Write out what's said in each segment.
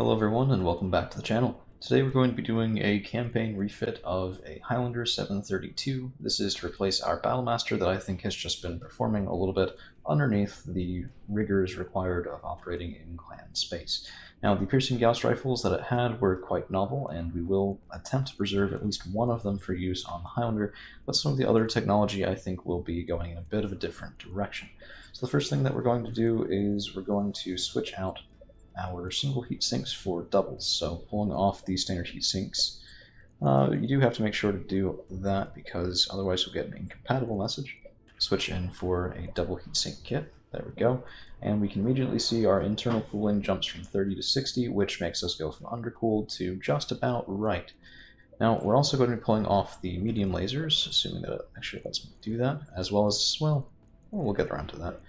Hello everyone and welcome back to the channel. Today we're going to be doing a campaign refit of a Highlander 732. This is to replace our Battlemaster that I think has just been performing a little bit underneath the rigors required of operating in clan space. Now the piercing Gauss rifles that it had were quite novel, and we will attempt to preserve at least one of them for use on the Highlander, but some of the other technology I think will be going in a bit of a different direction. So the first thing that we're going to do is we're going to switch out our single heat sinks for doubles. So pulling off the standard heat sinks, you do have to make sure to do that because otherwise you'll get an incompatible message. Switch in for a double heat sink kit. There we go. And we can immediately see our internal cooling jumps from 30 to 60, which makes us go from undercooled to just about right. Now, we're also going to be pulling off the medium lasers, assuming that it actually lets me do that, as well as, well, we'll get around to that.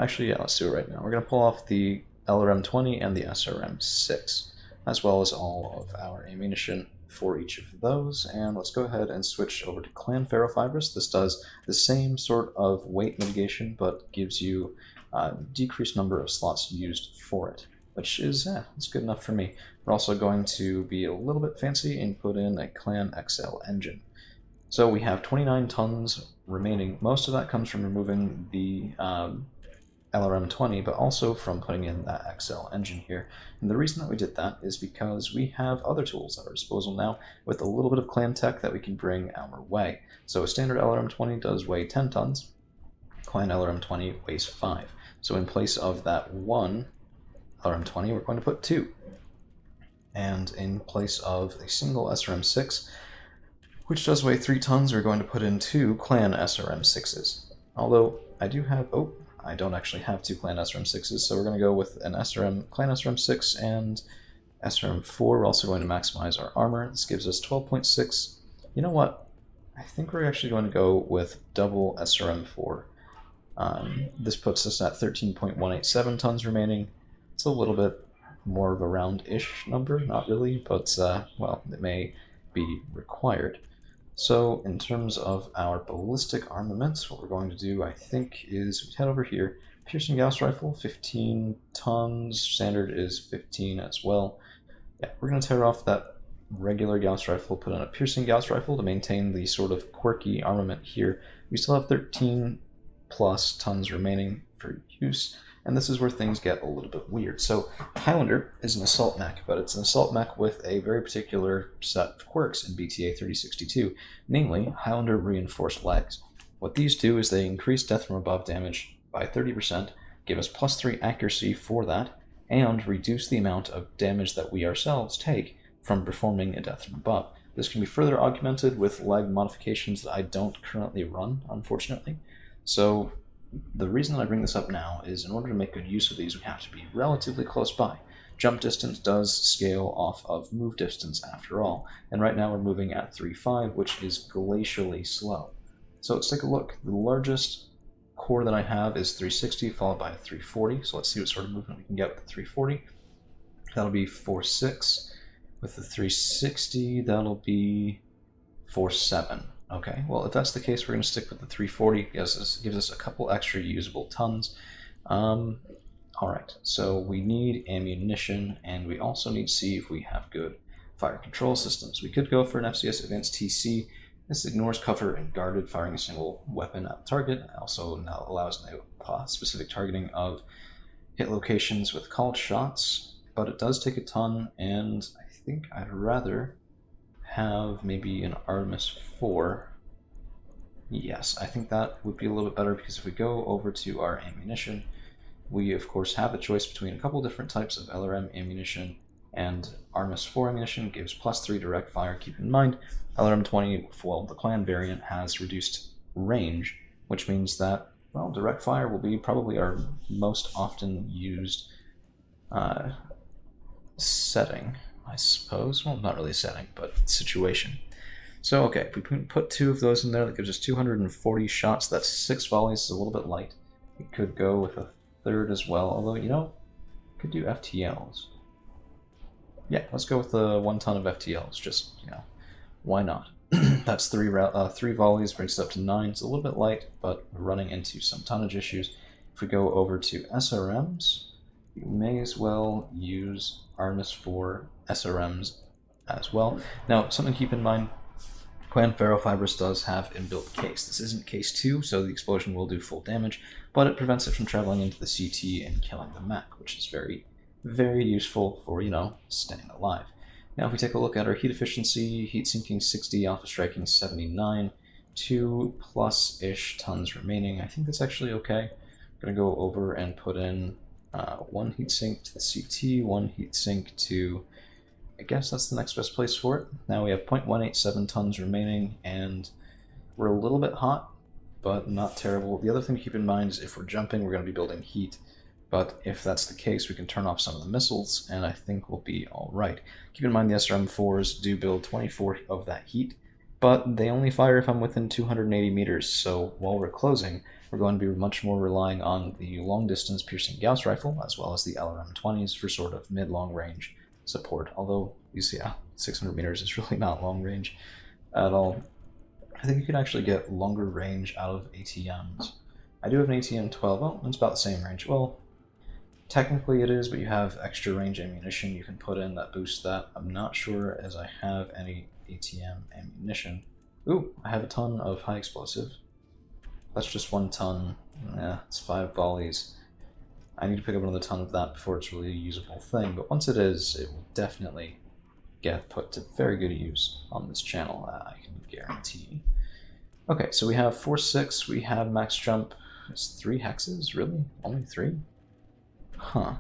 Actually, yeah, let's do it right now. We're going to pull off the LRM-20 and the SRM-6, as well as all of our ammunition for each of those. And let's go ahead and switch over to Clan Ferrofibrous. This does the same sort of weight mitigation, but gives you a decreased number of slots used for it, which is it's good enough for me. We're also going to be a little bit fancy and put in a Clan XL engine. So we have 29 tons remaining. Most of that comes from removing the LRM-20, but also from putting in that XL engine here. And the reason that we did that is because we have other tools at our disposal now with a little bit of clan tech that we can bring our way. So a standard LRM-20 does weigh 10 tons, clan LRM-20 weighs 5. So in place of that one LRM-20, we're going to put 2. And in place of a single SRM-6, which does weigh 3 tons, we're going to put in 2 clan SRM-6s. Although I do have, I don't actually have 2 clan SRM-6s, so we're going to go with an clan SRM-6 and SRM-4. We're also going to maximize our armor. This gives us 12.6. You know what? I think we're actually going to go with double SRM-4. This puts us at 13.187 tons remaining. It's a little bit more of a round-ish number, not really, but, well, it may be required. So in terms of our ballistic armaments, what we're going to do, I think, is we head over here. Piercing Gauss rifle, 15 tons. Standard is 15 as well. Yeah, we're going to tear off that regular Gauss rifle, put in a piercing Gauss rifle to maintain the sort of quirky armament here. We still have 13 plus tons remaining for use, and this is where things get a little bit weird. So Highlander is an assault mech, but it's an assault mech with a very particular set of quirks in BTA 3062, namely Highlander reinforced legs. What these do is they increase death from above damage by 30%, give us +3 accuracy for that, and reduce the amount of damage that we ourselves take from performing a death from above. This can be further augmented with leg modifications that I don't currently run, unfortunately. So the reason that I bring this up now is in order to make good use of these, we have to be relatively close by. Jump distance does scale off of move distance after all, and right now we're moving at 3.5, which is glacially slow. So let's take a look. The largest core that I have is 360, followed by a 340, so let's see what sort of movement we can get with the 340. That'll be 4.6. With the 360, that'll be 4.7. Okay, well, if that's the case, we're going to stick with the 340. Gives us a couple extra usable tons. Alright, so we need ammunition, and we also need to see if we have good fire control systems. We could go for an FCS Advanced TC. This ignores cover and guarded, firing a single weapon at the target. It also now allows no specific targeting of hit locations with called shots, but it does take a ton, and I think I'd rather have maybe an Artemis 4. Yes, I think that would be a little bit better, because if we go over to our ammunition, we of course have a choice between a couple different types of LRM ammunition, and Artemis 4 ammunition gives +3 direct fire. Keep in mind, LRM-20, well, the clan variant has reduced range, which means that, well, direct fire will be probably our most often used setting, I suppose. Well, not really setting, but situation. So, okay, if we put 2 of those in there, that gives us 240 shots. That's 6 volleys, is a little bit light. We could go with a third as well, although, could do FTLs. Yeah, let's go with the 1 ton of FTLs, just, why not? That's 3 volleys, brings it up to 9. It's a little bit light, but we're running into some tonnage issues. If we go over to SRMs, you may as well use Artemis 4 SRMs as well. Now, something to keep in mind, Clan Ferrofibrous does have inbuilt case. This isn't case 2, so the explosion will do full damage, but it prevents it from traveling into the CT and killing the mech, which is very, very useful for, staying alive. Now, if we take a look at our heat efficiency, heat sinking 60, alpha striking 79, 2+ tons remaining. I think that's actually okay. I'm going to go over and put in one heatsink to the CT, one heatsink to, I guess that's the next best place for it. Now we have 0.187 tons remaining, and we're a little bit hot, but not terrible. The other thing to keep in mind is if we're jumping, we're going to be building heat. But if that's the case, we can turn off some of the missiles, and I think we'll be alright. Keep in mind the SRM-4s do build 24 of that heat, but they only fire if I'm within 280 meters, so while we're closing, we're going to be much more relying on the long-distance piercing Gauss rifle, as well as the LRM-20s for sort of mid-long range support, although, you see, 600 meters is really not long range at all. I think you can actually get longer range out of ATMs. I do have an ATM-12, oh, it's about the same range. Well, technically it is, but you have extra range ammunition you can put in that boosts that. I'm not sure as I have any ATM ammunition. Ooh, I have a ton of high explosive. That's just 1 ton. Yeah, it's 5 volleys. I need to pick up another ton of that before it's really a usable thing, but once it is, it will definitely get put to very good use on this channel, I can guarantee. Okay, so we have 4-6, we have max jump. It's 3 hexes? Really? Only 3? Huh.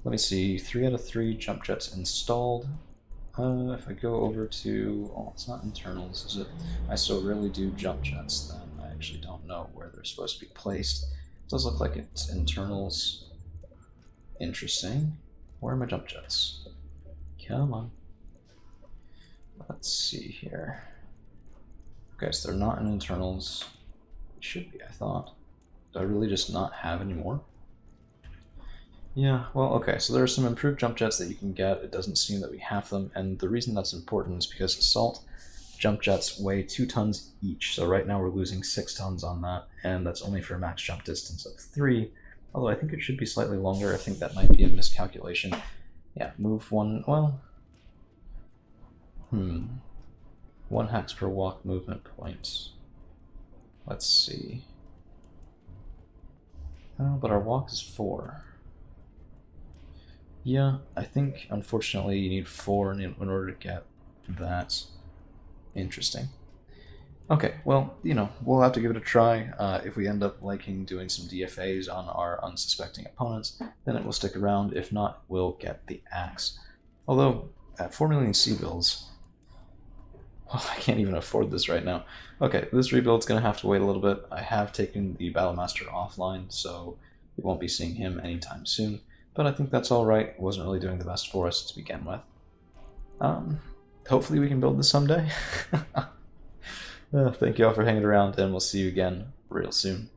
Let me see, 3 out of 3 jump jets installed. If I go over to, oh, it's not internals, is it? I so rarely do jump jets then. I actually don't know where they're supposed to be placed. It does look like it's internals. Interesting. Where are my jump jets? Come on. Let's see here. Okay, so they're not in internals. It should be, I thought. Do I really just not have any more? Yeah, well, okay, so there are some improved jump jets that you can get. It doesn't seem that we have them, and the reason that's important is because assault jump jets weigh 2 tons each, so right now we're losing 6 tons on that, and that's only for a max jump distance of 3, although I think it should be slightly longer. I think that might be a miscalculation. Yeah, move 1, well, 1 hex per walk movement point. Let's see. Oh, but our walk is 4. Yeah, I think, unfortunately, you need 4 in order to get that. Interesting. Okay, well, we'll have to give it a try. If we end up liking doing some DFAs on our unsuspecting opponents, then it will stick around. If not, we'll get the axe. Although, at 4 million C-bills, well, I can't even afford this right now. Okay, this rebuild's going to have to wait a little bit. I have taken the Battlemaster offline, so we won't be seeing him anytime soon. But I think that's alright. It wasn't really doing the best for us to begin with. Hopefully we can build this someday. Thank you all for hanging around, and we'll see you again real soon.